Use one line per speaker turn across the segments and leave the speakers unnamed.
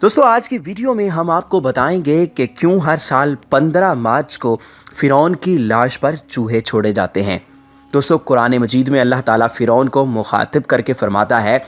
दोस्तों आज की वीडियो में हम आपको बताएंगे कि क्यों हर साल 15 मार्च को फ़िरौन की लाश पर चूहे छोड़े जाते हैं। दोस्तों कुरान मजीद में अल्लाह ताला फ़िरौन को मुखातिब करके फरमाता है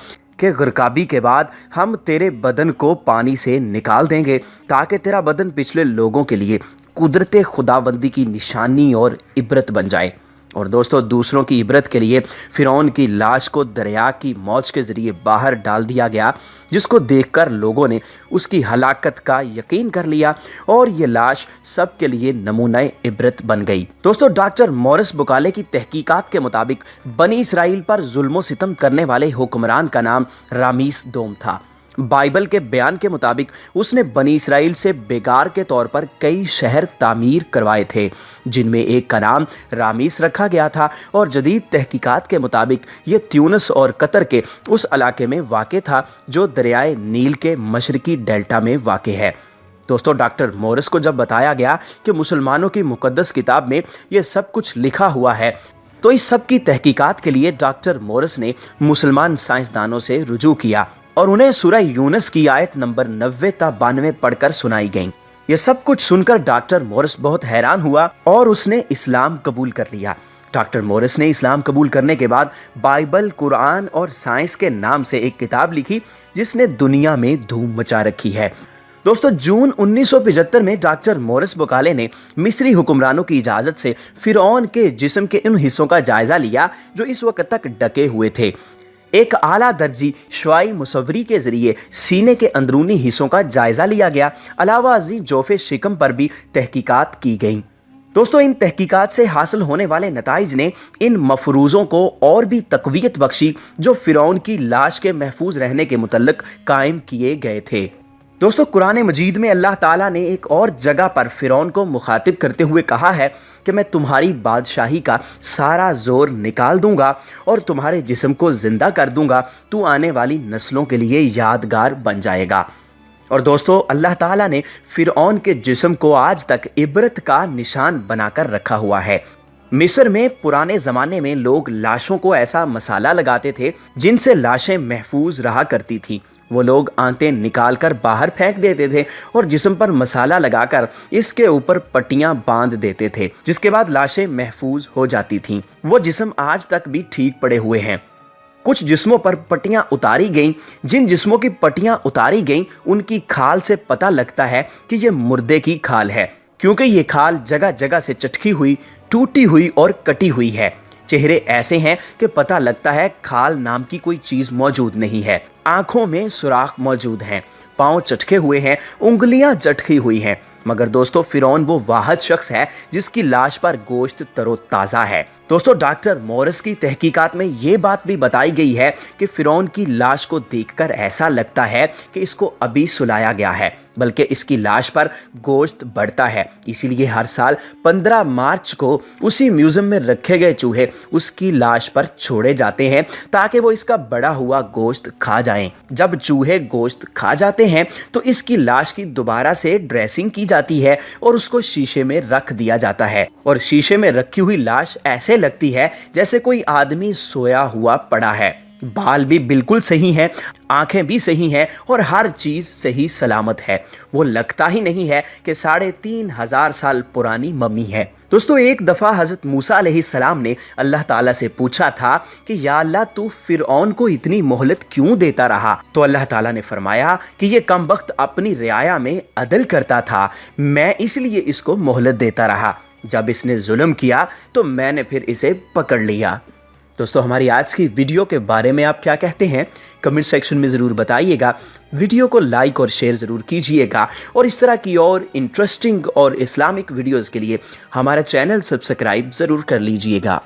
कि ग़रक़ाबी के बाद हम तेरे बदन को पानी से निकाल देंगे ताकि तेरा बदन पिछले लोगों के लिए कुदरत खुदाबंदी की निशानी और इबरत बन जाए। और दोस्तों दूसरों की इबरत के लिए फ़िरौन की लाश को दरिया की मौज के ज़रिए बाहर डाल दिया गया, जिसको देखकर लोगों ने उसकी हलाकत का यकीन कर लिया और ये लाश सब के लिए नमूना इबरत बन गई। दोस्तों डॉक्टर मॉरिस बुकाले की तहकीकात के मुताबिक बनी इसराइल पर जुल्म सितम करने वाले हुक्मरान का नाम रामीस दोम था। बाइबल के बयान के मुताबिक उसने बनी इसराइल से बेगार के तौर पर कई शहर तामीर करवाए थे, जिनमें एक का नाम रामीस रखा गया था और जदीद तहकीकात के मुताबिक ये त्यूनस और कतर के उस इलाके में वाक़े था जो दरियाए नील के मशरकी डेल्टा में वाक़े है। दोस्तों डॉक्टर मॉरिस को जब बताया गया कि मुसलमानों की मुक़द्दस किताब में ये सब कुछ लिखा हुआ है, तो इस सब की तहकीकात के लिए डॉक्टर मॉरिस ने मुसलमान साइंसदानों से रुजू किया और उन्हें सूरह यूनुस की आयत नंबर 90 ता 92 पढ़कर सुनाई गई। ये सब कुछ सुनकर डॉक्टर मॉरिस बहुत हैरान हुआ और उसने इस्लाम कबूल कर लिया। डॉक्टर मॉरिस ने इस्लाम कबूल करने के बाद बाइबल, कुरान और साइंस के नाम से एक किताब लिखी जिसने दुनिया में धूम मचा रखी है। दोस्तों जून 1975 में डॉक्टर मॉरिस बुकाले ने मिस्री हुक्मरानों की इजाज़त से फ़िरौन के जिस्म के उन हिस्सों का जायज़ा लिया जो इस वक्त तक ढके हुए थे। एक आला दर्जी शुआई मुसव्वरी के ज़रिए सीने के अंदरूनी हिस्सों का जायज़ा लिया गया। अलावा अज़ी जोफ़े शिकम पर भी तहकीकात की गई। दोस्तों इन तहकीकात से हासिल होने वाले नताइज ने इन मफरूज़ों को और भी तक़वियत बख्शी जो फ़िरौन की लाश के महफूज रहने के मुतल्लिक़ कायम किए गए थे। दोस्तों कुरान मजीद में अल्लाह ताला ने एक और जगह पर फ़िरौन को मुखातिब करते हुए कहा है कि मैं तुम्हारी बादशाही का सारा ज़ोर निकाल दूंगा और तुम्हारे जिस्म को ज़िंदा कर दूंगा, तू आने वाली नस्लों के लिए यादगार बन जाएगा। और दोस्तों अल्लाह ताला ने फ़िरौन के जिस्म को आज तक इबरत का निशान बनाकर रखा हुआ है। मिस्र में पुराने ज़माने में लोग लाशों को ऐसा मसाला लगाते थे जिनसे लाशें महफूज रहा करती थी। वो लोग आंतें निकाल कर बाहर फेंक देते थे और जिस्म पर मसाला लगाकर इसके ऊपर पट्टियां बांध देते थे, जिसके बाद लाशें महफूज हो जाती थीं। वो जिस्म आज तक भी ठीक पड़े हुए हैं। कुछ जिस्मों पर पट्टियां उतारी गईं। जिन जिस्मों की पट्टियां उतारी गईं उनकी खाल से पता लगता है कि ये मुर्दे की खाल है, क्योंकि ये खाल जगह जगह से चटकी हुई, टूटी हुई और कटी हुई है। चेहरे ऐसे हैं कि पता लगता है खाल नाम की कोई चीज़ मौजूद नहीं है। आंखों में सुराख मौजूद हैं, पाँव चटके हुए हैं, उंगलियां चटकी हुई हैं। मगर दोस्तों फ़िरौन वो वाहिद शख्स है जिसकी लाश पर गोश्त तरोताज़ा है। दोस्तों डॉक्टर मॉरिस की तहकीकात में ये बात भी बताई गई है कि फ़िरौन की लाश को देखकर ऐसा लगता है कि इसको अभी सुलाया गया है, बल्कि इसकी लाश पर गोश्त बढ़ता है। इसीलिए हर साल 15 मार्च को उसी म्यूज़ियम में रखे गए चूहे उसकी लाश पर छोड़े जाते हैं ताकि वो इसका बड़ा हुआ गोश्त खा जाएं। जब चूहे गोश्त खा जाते हैं तो इसकी लाश की दोबारा से ड्रेसिंग की जाती है और उसको शीशे में रख दिया जाता है। और शीशे में रखी हुई लाश ऐसे लगती है जैसे कोई आदमी सोया हुआ पड़ा है। बाल भी बिल्कुल सही हैं, आंखें भी सही हैं और हर चीज़ सही सलामत है। वो लगता ही नहीं है कि 3500 साल पुरानी मम्मी है। दोस्तों एक दफ़ा हज़रत मूसा अलैहिस्सलाम ने अल्लाह ताला से पूछा था कि या अल्लाह तू फ़िरऔन को इतनी मोहलत क्यों देता रहा, तो अल्लाह ताला ने फरमाया कि ये कमबख्त अपनी रियाया में अदल करता था, मैं इसलिए इसको मोहलत देता रहा। जब इसने जुल्म किया तो मैंने फिर इसे पकड़ लिया। दोस्तों हमारी आज की वीडियो के बारे में आप क्या कहते हैं कमेंट सेक्शन में ज़रूर बताइएगा। वीडियो को लाइक और शेयर ज़रूर कीजिएगा और इस तरह की और इंटरेस्टिंग और इस्लामिक वीडियोज़ के लिए हमारा चैनल सब्सक्राइब ज़रूर कर लीजिएगा।